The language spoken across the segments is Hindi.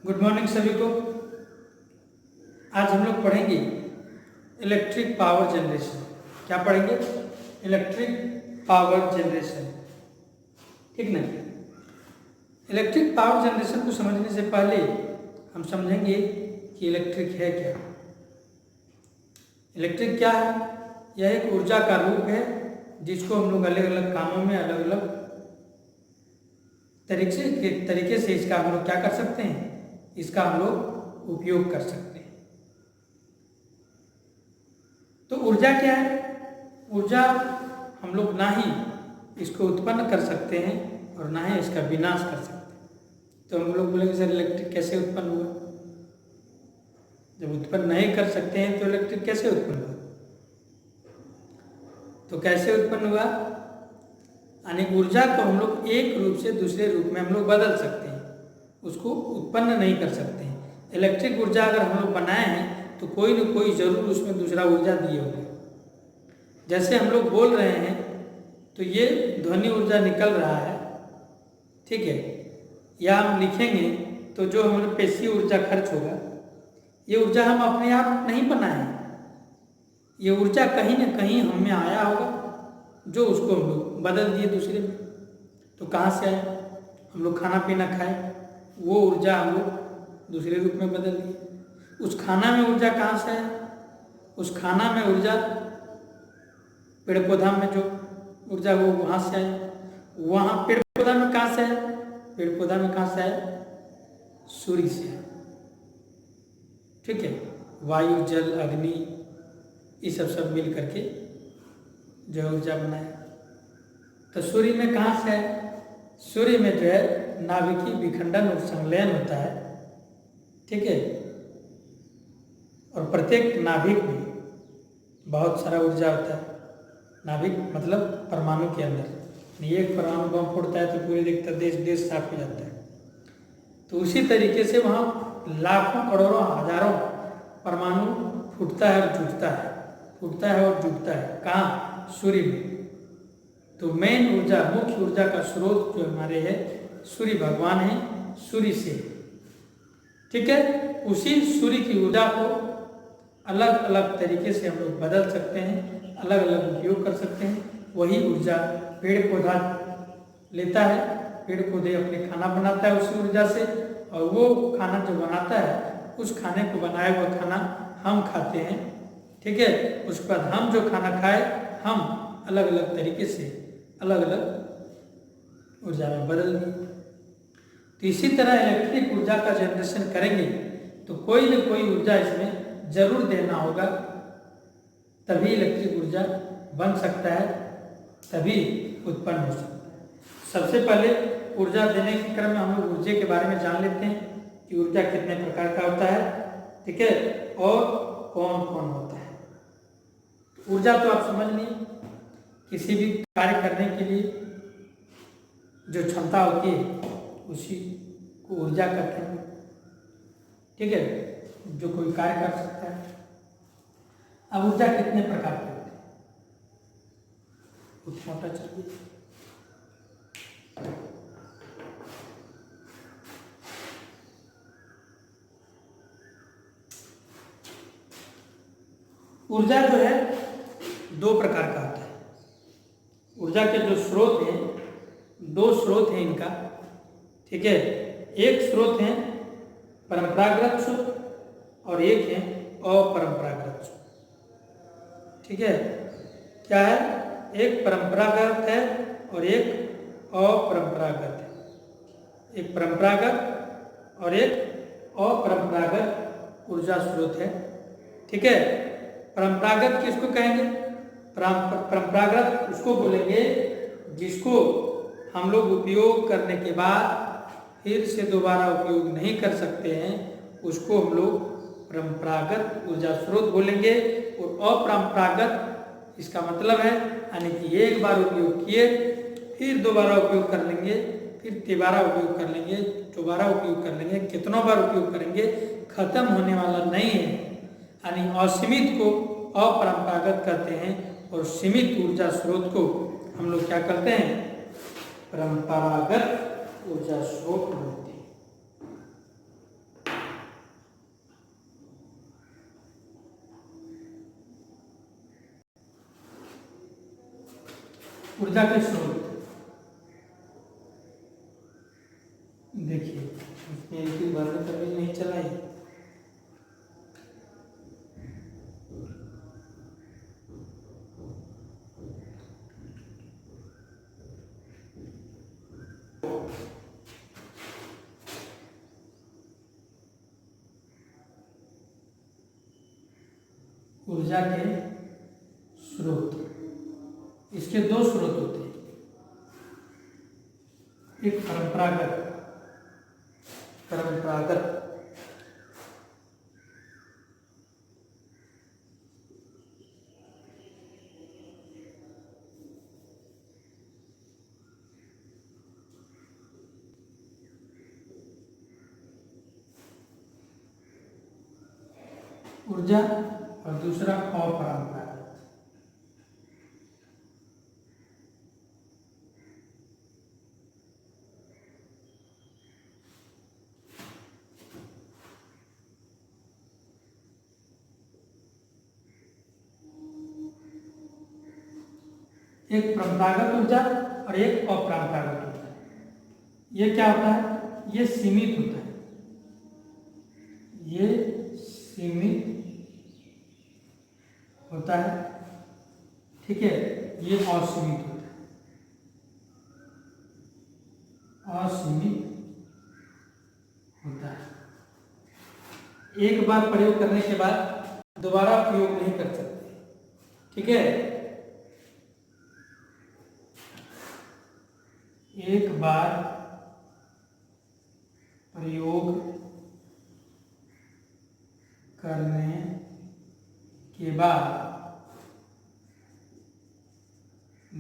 गुड मॉर्निंग सभी को। आज हम लोग पढ़ेंगे इलेक्ट्रिक पावर जनरेशन। क्या पढ़ेंगे? Electric power generation. ठीक ना? इलेक्ट्रिक पावर जनरेशन को समझने से पहले हम समझेंगे कि इलेक्ट्रिक है क्या। इलेक्ट्रिक क्या है? यह एक ऊर्जा का रूप है जिसको हम लोग अलग अलग कामों में अलग अलग तरीके से इसका हम लोग क्या कर सकते हैं, इसका हम लोग उपयोग कर सकते हैं। तो ऊर्जा क्या है? ऊर्जा हम लोग ना ही इसको उत्पन्न कर सकते हैं और ना ही इसका विनाश कर सकते हैं। तो हम लोग बोलेंगे सर इलेक्ट्रिक कैसे उत्पन्न हुआ? जब उत्पन्न नहीं कर सकते हैं तो इलेक्ट्रिक कैसे उत्पन्न हुआ? तो कैसे उत्पन्न हुआ? यानी ऊर्जा को हम लोग एक रूप से दूसरे रूप में हम लोग बदल सकते हैं, उसको उत्पन्न नहीं कर सकते हैं। इलेक्ट्रिक ऊर्जा अगर हम लोग बनाए हैं तो कोई न कोई जरूर उसमें दूसरा ऊर्जा दिए होंगे। जैसे हम लोग बोल रहे हैं तो ये ध्वनि ऊर्जा निकल रहा है, ठीक है, या हम लिखेंगे तो जो हमारे पेशी ऊर्जा खर्च होगा, ये ऊर्जा हम अपने आप नहीं बनाए हैं। ये ऊर्जा कहीं न कहीं हमें आया होगा जो उसको हम लोग बदल दिए दूसरे में। तो कहाँ से आया? हम लोग खाना पीना खाए, वो ऊर्जा हम लोग दूसरे रूप में बदल दिए। उस खाना में ऊर्जा कहाँ से आया? उस खाना में ऊर्जा पेड़ पौधा में जो ऊर्जा वो वहाँ से आया। वहाँ पेड़ पौधा में कहाँ से आया? पेड़ पौधा में कहाँ से आया? सूर्य से आया। ठीक है, वायु जल अग्नि ये सब मिल करके जो ऊर्जा बनाया। तो सूर्य में कहाँ से है? सूर्य में जो है नाभिकीय विखंडन और संलयन होता है, ठीक है, और प्रत्येक नाभिक में बहुत सारा ऊर्जा होता है। नाभिक मतलब परमाणु के अंदर एक परमाणु बम फूटता है तो पूरे देखता देश साफ हो जाता है। तो उसी तरीके से वहाँ लाखों करोड़ों हजारों परमाणु फूटता है और जुटता है, फूटता है और जुटता है। कहाँ? सूर्य में। तो मेन ऊर्जा, मुख्य ऊर्जा का स्रोत जो हमारे है सूर्य भगवान है, सूर्य से, ठीक है। उसी सूर्य की ऊर्जा को अलग अलग तरीके से हम लोग बदल सकते हैं, अलग अलग उपयोग कर सकते हैं। वही ऊर्जा पेड़ पौधा लेता है, पेड़ पौधे अपने खाना बनाता है उसी ऊर्जा से, और वो खाना जो बनाता है उस खाने को बनाया हुआ खाना हम खाते हैं, ठीक है। उसके बाद हम जो खाना खाए हम अलग अलग तरीके से अलग अलग ऊर्जा में बदल दिए। तो इसी तरह इलेक्ट्रिक ऊर्जा का जनरेशन करेंगे तो कोई न कोई ऊर्जा इसमें जरूर देना होगा, तभी इलेक्ट्रिक ऊर्जा बन सकता है, तभी उत्पन्न हो सकता है। सबसे पहले ऊर्जा देने के क्रम में हम लोग ऊर्जा के बारे में जान लेते हैं कि ऊर्जा कितने प्रकार का होता है, ठीक है, और कौन कौन होता है। ऊर्जा तो आप समझ लिए, किसी भी कार्य करने के लिए जो क्षमता होती है उसी को ऊर्जा कहते हैं, ठीक है, जो कोई कार्य कर सकता है। अब ऊर्जा कितने प्रकार की होती है? कुछ मोटा चलिए। ऊर्जा जो है दो प्रकार का होता है। ऊर्जा के जो स्रोत हैं, दो स्रोत हैं इनका, ठीक है। एक स्रोत है परंपरागत स्रोत और एक है अपरंपरागत स्रोत, ठीक है। क्या है? एक परंपरागत है और एक अपरंपरागत है। एक परंपरागत और एक अपरंपरागत ऊर्जा स्रोत है, ठीक है। परंपरागत किसको कहेंगे? परंपरागत उसको बोलेंगे जिसको हम लोग उपयोग करने के बाद फिर से दोबारा उपयोग नहीं कर सकते हैं, उसको हम लोग परंपरागत ऊर्जा स्रोत बोलेंगे। और अपरंपरागत इसका मतलब है यानी कि एक बार उपयोग किए फिर दोबारा उपयोग कर लेंगे, फिर तिबारा उपयोग कर लेंगे, दोबारा उपयोग कर लेंगे, कितनों बार उपयोग करेंगे, खत्म होने वाला नहीं है। यानी असीमित को अपरंपरागत कहते हैं और सीमित ऊर्जा स्रोत को हम लोग क्या करते हैं? परंपरागत ऊर्जा स्रोत बोलते हैं। ऊर्जा के स्रोत देखिए, इसमें एक ही बार कभी नहीं चलाई। ऊर्जा के स्रोत, इसके दो स्रोत होते हैं, एक परंपरागत ऊर्जा और दूसरा अपरंपरागत। एक परंपरागत ऊर्जा और एक अपरंपरागत ऊर्जा। ये क्या होता है? ये सीमित होता है, ये सीमित होता है, ठीक है। ये असीमित होता है, असीमित होता है। एक बार प्रयोग करने के बाद दोबारा प्रयोग नहीं कर सकते, ठीक है। एक बार प्रयोग करने के बाद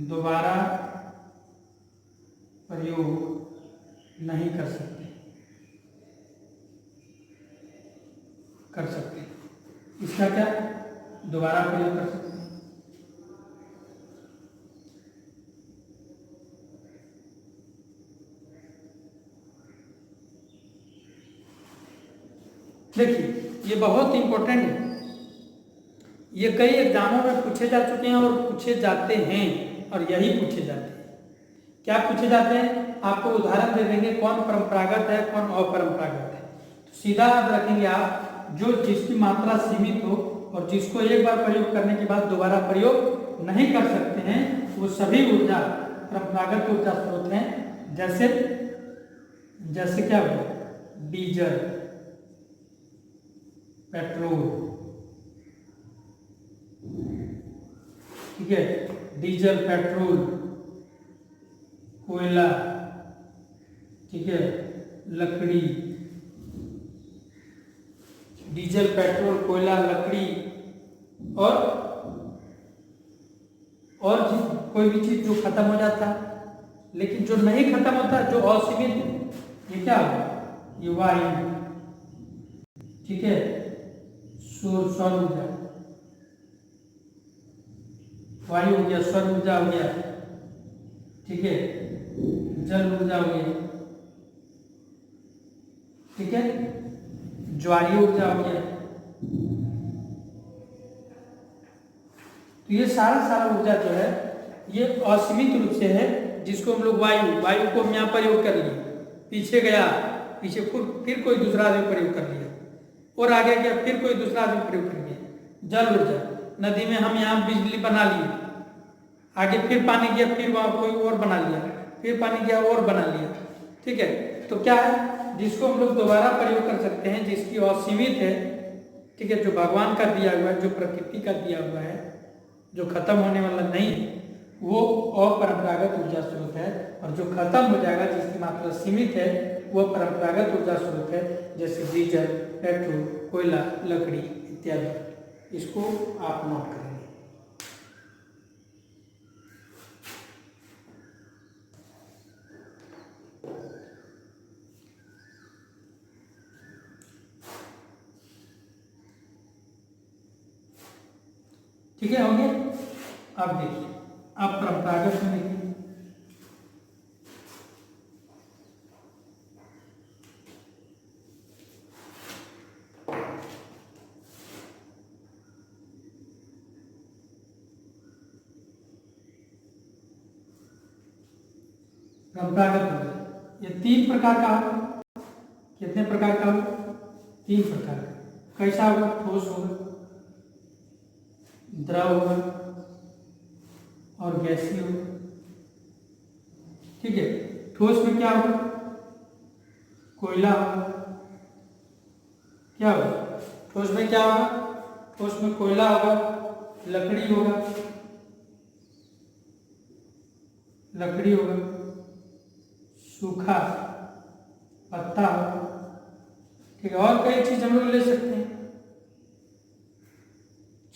दोबारा प्रयोग नहीं कर सकते। इसका क्या? दोबारा प्रयोग कर सकते हैं। देखिए, ये बहुत इंपॉर्टेंट है, ये कई एग्जामों में पूछे जा चुके हैं और पूछे जाते हैं, और यही पूछे जाते हैं। क्या पूछे जाते हैं? आपको उदाहरण दे देंगे कौन परंपरागत है, कौन अपरंपरागत है। तो सीधा याद रखेंगे आप, जो जिसकी मात्रा सीमित हो और जिसको एक बार प्रयोग करने के बाद दोबारा प्रयोग नहीं कर सकते हैं, वो सभी ऊर्जा परंपरागत ऊर्जा स्रोत हैं। जैसे क्या हुआ? डीजल, पेट्रोल, ठीक है। डीजल, पेट्रोल, कोयला, ठीक है, लकड़ी। डीजल, पेट्रोल, कोयला, लकड़ी और कोई भी चीज जो खत्म हो जाता, लेकिन जो नहीं खत्म होता, जो असीमित, ये क्या होगा? ये वायु, ठीक है। सौर ऊर्जा, वायु हो गया, सौर ऊर्जा हो गया, ठीक है। जल ऊर्जा हो गया, ठीक है। ज्वारीय ऊर्जा हो गया। तो ये सारा ऊर्जा जो है, ये असीमित रूप से है, जिसको हम लोग वायु को हम यहाँ प्रयोग कर लिए, पीछे गया, पीछे फिर कोई दूसरा आदमी प्रयोग कर लिया, और आगे गया, फिर कोई दूसरा आदमी प्रयोग कर लिया। जल ऊर्जा, नदी में हम यहाँ बिजली बना लिए, आगे फिर पानी गया, फिर वहाँ कोई और बना लिया, फिर पानी गया और बना लिया, ठीक है। तो क्या है? जिसको हम लोग दोबारा प्रयोग कर सकते हैं, जिसकी असीमित है, ठीक है, जो भगवान का दिया हुआ है, जो प्रकृति का दिया हुआ है, जो खत्म होने वाला नहीं है, वो अपरंपरागत ऊर्जा स्रोत है। और जो खत्म हो जाएगा, जिसकी मात्रा सीमित है, वो परंपरागत ऊर्जा स्रोत है, जैसे डीजल, पेट्रोल, कोयला, लकड़ी इत्यादि। इसको आप नोट करेंगे। ठीक है, हो गया। अब देखिए, अब परंपरागत में देखिए, परंपरागत ऊर्जा ये 3 प्रकार का होगा। कितने प्रकार का होगा? 3 प्रकार का। कैसा होगा? ठोस होगा, द्रव होगा और गैसीय होगा। ठीक है, ठोस में क्या होगा? कोयला होगा। क्या होगा? ठोस में क्या होगा? ठोस में कोयला होगा, लकड़ी होगा, लकड़ी होगा, सूखा पत्ता होगा। ठीक है, और कई चीज हम लोग ले सकते हैं।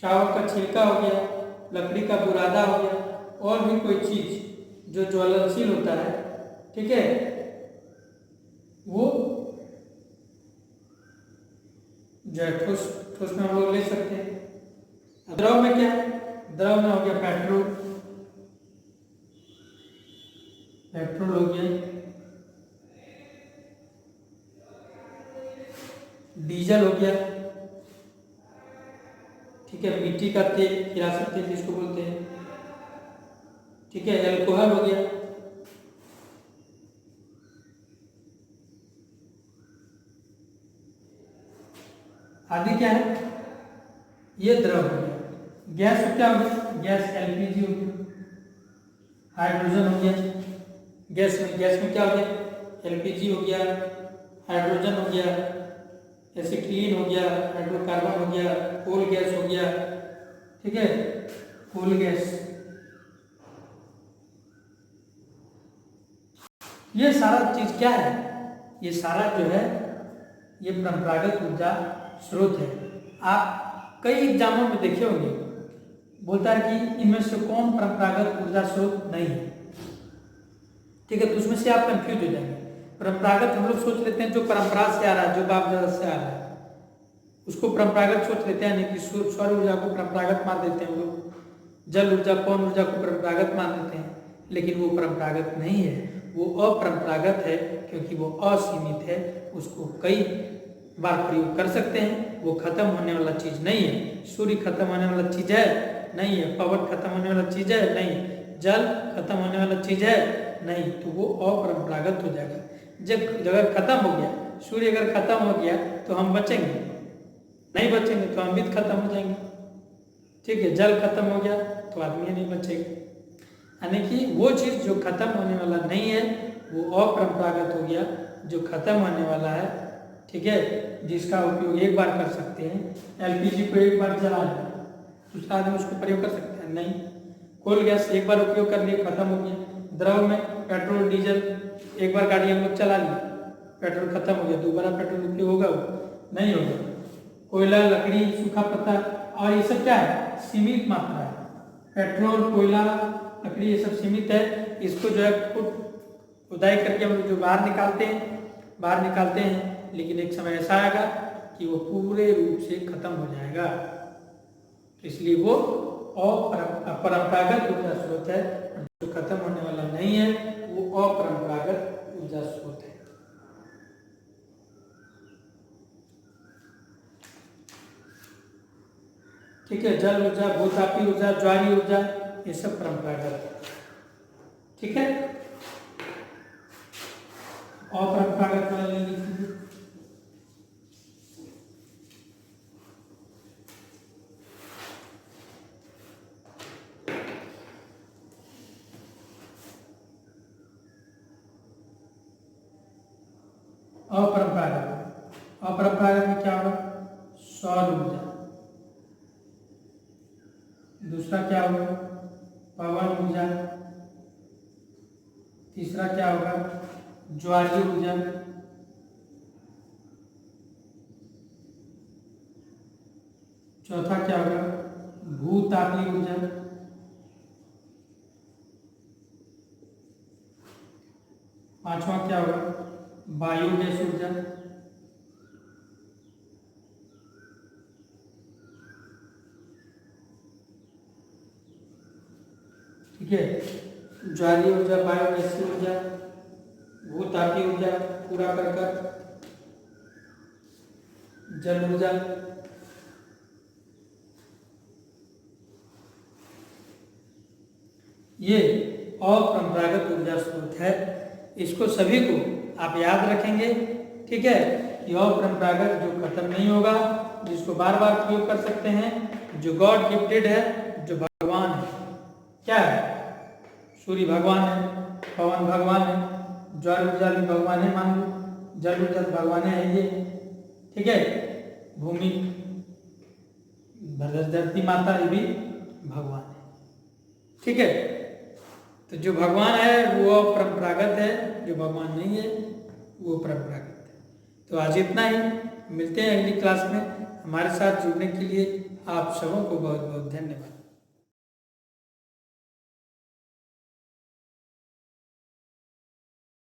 चावल का छिलका हो गया, लकड़ी का बुरादा हो गया, और भी कोई चीज जो ज्वलनशील होता है, ठीक है, वो जो है ठोस ठोस में हम लोग ले सकते हैं। द्रव में क्या है? द्रव में हो गया पेट्रोल, पेट्रोल हो गया, डीजल हो गया, ठीक है, मिट्टी का तेल, किरासन तेल जिसको बोलते हैं, ठीक है, अल्कोहल हो गया, आदि क्या है? ये द्रव हो गया। गैस क्या हो गया? गैस एलपीजी हो गया, हाइड्रोजन हो गया। गैस में क्या हो गया? एलपीजी हो गया, हाइड्रोजन हो गया, एसिटिलीन हो गया, हाइड्रोकार्बन हो गया, कोल गैस हो गया। ठीक है, कोल गैस। ये सारा चीज क्या है? ये सारा जो है ये परंपरागत ऊर्जा स्रोत है। आप कई एग्जामों में देखे होंगे, बोलता है कि इनमें से कौन परंपरागत ऊर्जा स्रोत नहीं है। ठीक है, तो उसमें से आप कंफ्यूज हो जाएंगे। परंपरागत हम लोग सोच लेते हैं जो परंपरा से आ रहा है, जो बाप दादा से आ रहा है, उसको परंपरागत सोच लेते हैं। नहीं कि सौर ऊर्जा को परंपरागत मान देते हैं लोग, जल ऊर्जा, पवन ऊर्जा को परंपरागत मान देते हैं, लेकिन वो परंपरागत नहीं है, वो अपरंपरागत है, क्योंकि वो असीमित है। उसको कई बार प्रयोग कर सकते हैं, वो खत्म होने वाला चीज नहीं है। सूर्य खत्म होने वाला चीज है? नहीं है। पवन खत्म होने वाला चीज है? नहीं। जल खत्म होने वाला चीज है? नहीं। तो वो अपरंपरागत हो जाएगा। जब अगर खत्म हो गया, सूर्य अगर खत्म हो गया तो हम बचेंगे? नहीं बचेंगे, तो हम भी खत्म हो जाएंगे। ठीक है, जल खत्म हो गया तो आदमी नहीं बचेगा। यानी कि वो चीज जो खत्म होने वाला नहीं है वो अपरंपरागत हो गया। जो खत्म होने वाला है, ठीक है, जिसका उपयोग एक बार कर सकते हैं, एलपीजी को एक बार जला लिया, दूसरा आदमी उसको प्रयोग कर सकते हैं? नहीं। कोल गैस एक बार उपयोग कर लिए, खत्म हो गया। द्रव में पेट्रोल, डीजल, एक बार गाड़ी हम लोग चला लिए, पेट्रोल खत्म हो गया, दोबारा पेट्रोल उपयोग होगा? वो नहीं होगा। कोयला, लकड़ी, सूखा पत्ता, और ये सब क्या है? सीमित मात्रा है। पेट्रोल, कोयला, लकड़ी, ये सब सीमित है। इसको जो है खुदाई करके हम लोग जो बाहर निकालते हैं, लेकिन एक समय ऐसा आएगा कि वो पूरे रूप से खत्म हो जाएगा। इसलिए वो अपरंपरागत ऊर्जा स्रोत है। जो खत्म होने वाला नहीं है वो अपरंपरागत ऊर्जा स्रोत है। ठीक है, जल ऊर्जा, भूतापीय ऊर्जा, ज्वारीय ऊर्जा, ये सब परंपरागत है। ठीक है, अपरंपरागत वाला ले लीजिए। अपरंपरागत में क्या होगा? सौर ऊर्जा। दूसरा क्या होगा? पवन ऊर्जा। तीसरा क्या होगा? ज्वारीय ऊर्जा। चौथा क्या होगा? भूतापीय ऊर्जा। पांचवा क्या होगा? बायोगैस ऊर्जा। ठीक है, ज्वारीय ऊर्जा, बायोगैस ऊर्जा, भूतापीय ऊर्जा, पूरा कर जल ऊर्जा। ये अपरंपरागत ऊर्जा स्रोत है। इसको सभी को आप याद रखेंगे, ठीक है। यह अपरंपरागत जो खत्म नहीं होगा, जिसको बार बार प्रयोग कर सकते हैं, जो गॉड गिफ्टेड है, जो भगवान है। क्या है? सूर्य भगवान है, पवन भगवान है, जल ऊर्जा भी भगवान है, मान लो जल ऊर्जा भगवान है ये, ठीक है। भूमि धरती माता ये भी भगवान है, ठीक है। तो जो भगवान है वो परंपरागत है, जो भगवान नहीं है वो परंपरागत है। तो आज इतना ही, मिलते हैं अगली क्लास में। हमारे साथ जुड़ने के लिए आप सबों को बहुत बहुत धन्यवाद।